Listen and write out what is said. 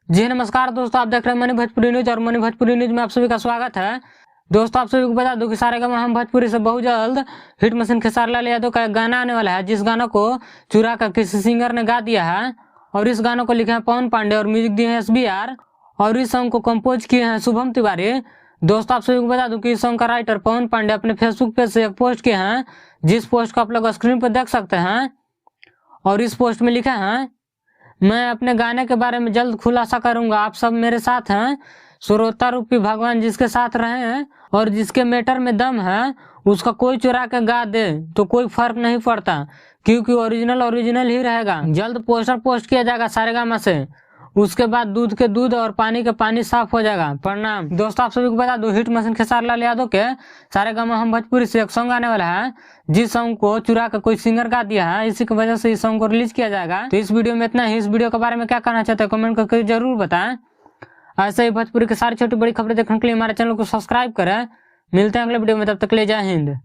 जी नमस्कार दोस्तों, आप देख रहे हैं मनी भोजपुरी न्यूज और मनी भोजपुरी न्यूज में आप सभी का स्वागत है। दोस्तों, आप सभी को बता दूं कि सारेगामा हम भोजपुरी से बहुत जल्द हिट मशीन खेसारी लाल यादव का एक गाना आने वाला है, जिस गाना को चुरा कर किसी सिंगर ने गा दिया है। और इस गानों को लिखे हैं पवन पांडे और म्यूजिक दिए हैं SBR और इस सॉन्ग को कंपोज किए हैं शुभम तिवारी। दोस्तों, आप सभी को बता दूं कि इस सॉन्ग का राइटर पवन पांडे अपने फेसबुक पेज से एक पोस्ट किए हैं, जिस पोस्ट को आप लोग स्क्रीन पर देख सकते हैं। और इस पोस्ट में लिखा है, मैं अपने गाने के बारे में जल्द खुलासा करूंगा, आप सब मेरे साथ हैं। श्रोता रूपी भगवान जिसके साथ रहे हैं और जिसके मैटर में दम है, उसका कोई चुरा के गा दे तो कोई फर्क नहीं पड़ता, क्योंकि ओरिजिनल ही रहेगा। जल्द पोस्टर पोस्ट किया जाएगा सारेगामा से, उसके बाद दूध के दूध और पानी के पानी साफ हो जाएगा। प्रणाम। दोस्तों, आप सभी को बता दूं, हिट मशीन खेसारी लाल यादव के सारेगामा हम भोजपुरी से एक सॉन्ग आने वाला है, जिस सॉन्ग को चुरा कर कोई सिंगर गा दिया है। इसी की वजह से इस सॉन्ग को रिलीज किया जाएगा। तो इस वीडियो में इतना ही। इस वीडियो के बारे में क्या कहना चाहते हैं कमेंट करके जरूर बताएं। ऐसे ही भोजपुरी की सारी छोटी बड़ी खबरें देखने के लिए हमारे चैनल को सब्सक्राइब करें। मिलते हैं अगले वीडियो में, तब तक के लिए जय हिंद।